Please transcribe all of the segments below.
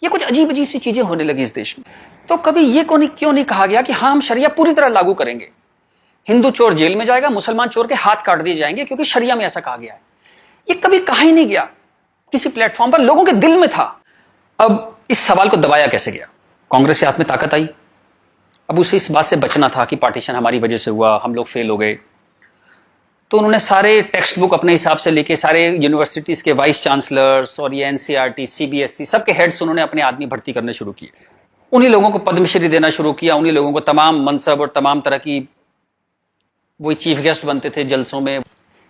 ये कुछ अजीब अजीब सी चीजें होने लगी इस देश में। तो कभी ये क्यों नहीं कहा गया कि हाँ हम शरिया पूरी तरह लागू करेंगे, हिंदू चोर जेल में जाएगा, मुसलमान चोर के हाथ काट दिए जाएंगे, क्योंकि शरिया में ऐसा कहा गया है। ये कभी कहा ही नहीं गया किसी प्लेटफॉर्म पर, लोगों के दिल में था। अब इस सवाल को दबाया कैसे गया? कांग्रेस के हाथ में ताकत आई, अब उसे इस बात से बचना था कि पार्टीशन हमारी वजह से हुआ, हम लोग फेल हो गए। तो उन्होंने सारे टेक्स्ट बुक अपने हिसाब से लेके सारे यूनिवर्सिटीज के वाइस चांसलर्स और ये एनसीईआरटी, सीबीएसई सबके हेड्स उन्होंने अपने आदमी भर्ती करने शुरू किए। उन्हीं लोगों को पद्मश्री देना शुरू किया, उन्हीं लोगों को तमाम मनसब और तमाम तरह की, वही चीफ गेस्ट बनते थे जलसों में।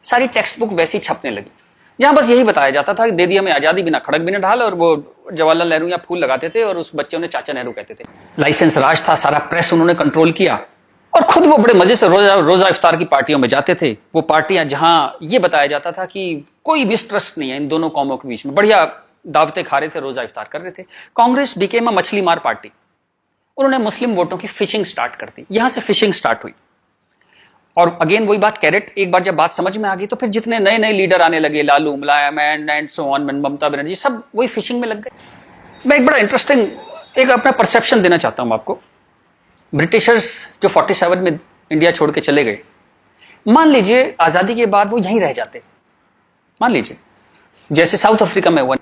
सारी टेक्स्ट बुक वैसी छपने लगी जहां बस यही बताया जाता था कि दे दिया में आजादी, बिना खड़क बिना ढाल, और वो जवाहरलाल नेहरू यहाँ फूल लगाते थे और उस बच्चे उन्हें चाचा नेहरू कहते थे। लाइसेंस राज था, सारा प्रेस उन्होंने कंट्रोल किया, और खुद वो बड़े मजे से रोजा इफ्तार की पार्टियों में जाते थे। वो पार्टियां जहां ये बताया जाता था कि कोई मिसट्रस्ट नहीं है इन दोनों कौमों के बीच में, बढ़िया दावतें खा रहे थे, रोजा इफ्तार कर रहे थे। कांग्रेस बिकेम अ मछली मार पार्टी। उन्होंने मुस्लिम वोटों की फिशिंग स्टार्ट कर दी, यहां से फिशिंग स्टार्ट हुई। और अगेन वही बात, कैरेट, एक बार जब बात समझ में आ गई तो फिर जितने नए नए लीडर आने लगे, लालू, मुलायम and so on, Mamata Banerjee, सब वही फिशिंग में लग गए। मैं एक बड़ा इंटरेस्टिंग एक अपना परसेप्शन देना चाहता हूं आपको। ब्रिटिशर्स जो 47 में इंडिया छोड़ के चले गए, मान लीजिए आजादी के बाद वो यहीं रह जाते, मान लीजिए जैसे साउथ अफ्रीका में हुआ,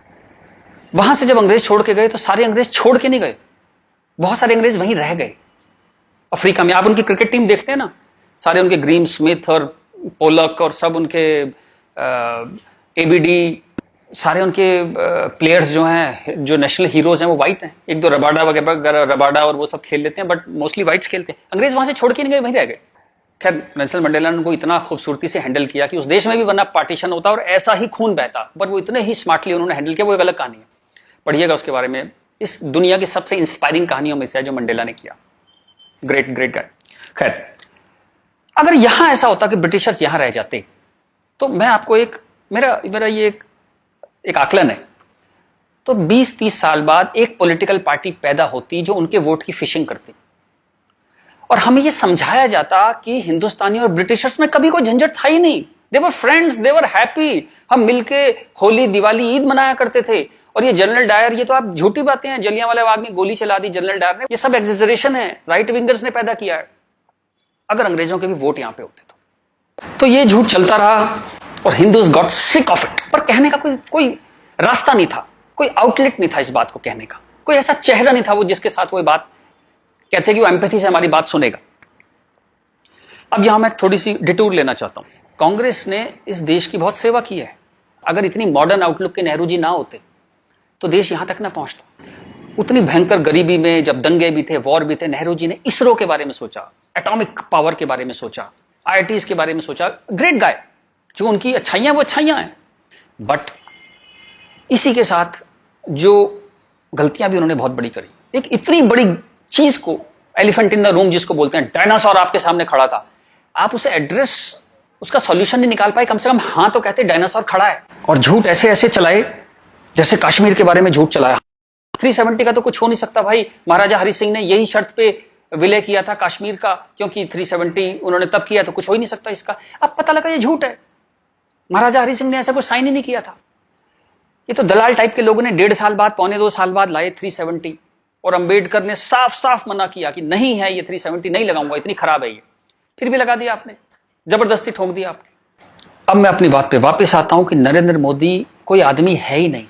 वहां से जब अंग्रेज छोड़ के गए तो सारे अंग्रेज छोड़ के नहीं गए, बहुत सारे अंग्रेज वहीं रह गए अफ्रीका में। आप उनकी क्रिकेट टीम देखते हैं ना, सारे उनके ग्रीम स्मिथ और पोलक और सब उनके एबीडी, सारे उनके प्लेयर्स जो हैं, जो नेशनल हीरोज हैं, वो वाइट हैं। एक दो रबाडा वगैरह, रबाडा और वो सब खेल लेते हैं, बट मोस्टली वाइट्स खेलते हैं। अंग्रेज वहां से छोड़ के नहीं गए, वहीं रह गए। खैर नेल्सन मंडेला ने उनको इतना खूबसूरती से हैंडल किया कि उस देश में भी वरना पार्टीशन होता और ऐसा ही खून बहता, बट वो इतने ही स्मार्टली उन्होंने हैंडल किया। वो एक अलग कहानी है, पढ़िएगा उसके बारे में। इस दुनिया की सबसे इंस्पायरिंग कहानियों में से है जो मंडेला ने किया। Great great guy. खैर, अगर यहां ऐसा होता कि ब्रिटिशर्स यहां रह जाते, तो मैं आपको मेरा ये एक आकलन है, तो 20-30 साल बाद एक पॉलिटिकल पार्टी पैदा होती जो उनके वोट की फिशिंग करती, और हमें यह समझाया जाता कि हिंदुस्तानी और ब्रिटिशर्स में कभी कोई झंझट था ही नहीं। They were friends, they were happy. हम मिलके होली, दिवाली, ईद मनाया करते थे। और ये जनरल डायर, ये तो आप झूठी बातें हैं, जलियांवाला बाग में गोली चला दी जनरल डायर ने, ये सब एग्जेजरेशन है, राइट विंगर्स ने पैदा किया है। अगर अंग्रेजों के भी वोट यहां पे होते तो ये झूठ चलता रहा, और Hindus got sick of it. पर कहने का कोई रास्ता नहीं था, कोई आउटलेट नहीं था इस बात को कहने का, कोई ऐसा चेहरा नहीं था वो जिसके साथ वो बात कहते कि वो एम्पैथी से हमारी बात सुनेगा। अब यहां मैं थोड़ी सी डिटूर लेना चाहता हूं। कांग्रेस ने इस देश की बहुत सेवा की है। अगर इतनी मॉडर्न आउटलुक के नेहरू जी ना होते तो देश यहां तक ना पहुंचता। उतनी भयंकर गरीबी में जब दंगे भी थे, वॉर भी थे, नेहरू जी ने इसरो के बारे में सोचा, एटॉमिक पावर के बारे में सोचा, आईआईटीज के बारे में सोचा। Great guy. जो उनकी अच्छाइयां वो अच्छाइयां हैं, बट इसी के साथ जो गलतियां भी उन्होंने बहुत बड़ी करी। एक इतनी बड़ी चीज को, एलिफेंट इन द रूम जिसको बोलते हैं, डायनासोर आपके सामने खड़ा था, आप उसे एड्रेस, उसका सॉल्यूशन नहीं निकाल पाए, कम से कम हाँ तो कहते डायनासोर खड़ा है। और झूठ ऐसे ऐसे चलाए, जैसे कश्मीर के बारे में झूठ चलाया। 370 का तो कुछ हो नहीं सकता भाई, महाराजा हरि सिंह ने यही शर्त पे विलय किया था कश्मीर का, क्योंकि 370 उन्होंने तब किया, तो कुछ हो ही नहीं सकता इसका। अब पता लगा ये झूठ है, महाराजा हरि सिंह ने ऐसा कुछ साइन ही नहीं किया था। ये तो दलाल टाइप के लोगों ने 1.5 साल बाद, 1.25 साल बाद लाए 370, और अंबेडकर ने साफ साफ मना किया कि नहीं है ये 370, नहीं लगाऊंगा, इतनी खराब है ये। फिर भी लगा दिया आपने, जबरदस्ती ठोक दिया आपने। अब मैं अपनी बात पे वापस आता हूं कि नरेंद्र मोदी कोई आदमी है ही नहीं,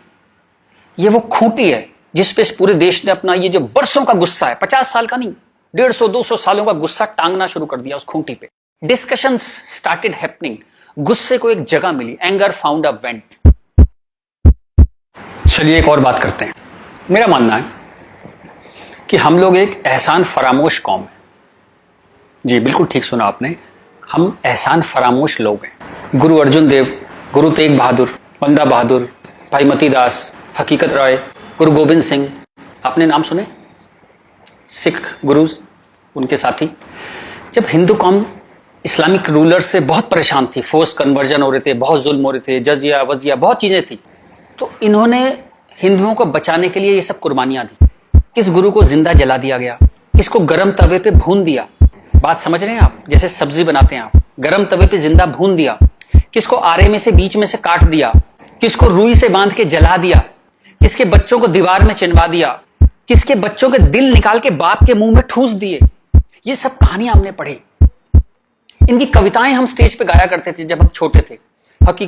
ये वो खूंटी है जिस पे इस पूरे देश ने अपना ये जो बरसों का गुस्सा है, 50 साल का नहीं, 150-200 सालों का गुस्सा टांगना शुरू कर दिया उस खूंटी पे। डिस्कशंस स्टार्टेड हैपनिंग, गुस्से को एक जगह मिली, एंगर फाउंड अ वेंट। चलिए एक और बात करते हैं। मेरा मानना है कि हम लोग एक एहसान फरामोश कौम है। जी बिल्कुल ठीक सुना आपने, हम एहसान फरामोश लोग हैं। गुरु अर्जुन देव, गुरु तेग बहादुर, बंदा बहादुर, भाई मती दास, हकीकत राय, गुरु गोविंद सिंह, आपने नाम सुने, सिख गुरुज, उनके साथी। जब हिंदू कौम इस्लामिक रूलर से बहुत परेशान थी, फोर्स कन्वर्जन हो रहे थे, बहुत जुल्म हो रहे थे, जजिया वजिया बहुत चीजें थी, तो इन्होंने हिंदुओं को बचाने के लिए ये सब कुर्बानियां दी। किस गुरु को जिंदा जला दिया गया, किसको गर्म तवे पे भून दिया, बात समझ रहे हैं आप, जैसे सब्जी बनाते हैं आप, गर्म तवे पे जिंदा भून दिया, किसको आरे में से बीच में से काट दिया, किसको रुई से बांध के जला दिया, किसके बच्चों को दीवार में चिनवा दिया, किसके बच्चों के दिल निकाल के बाप के मुंह में ठूस दिए। ये सब कहानियां हमने पढ़ी। इनकी कविताएं हम स्टेज पे गाया करते थे जब हम छोटे थे।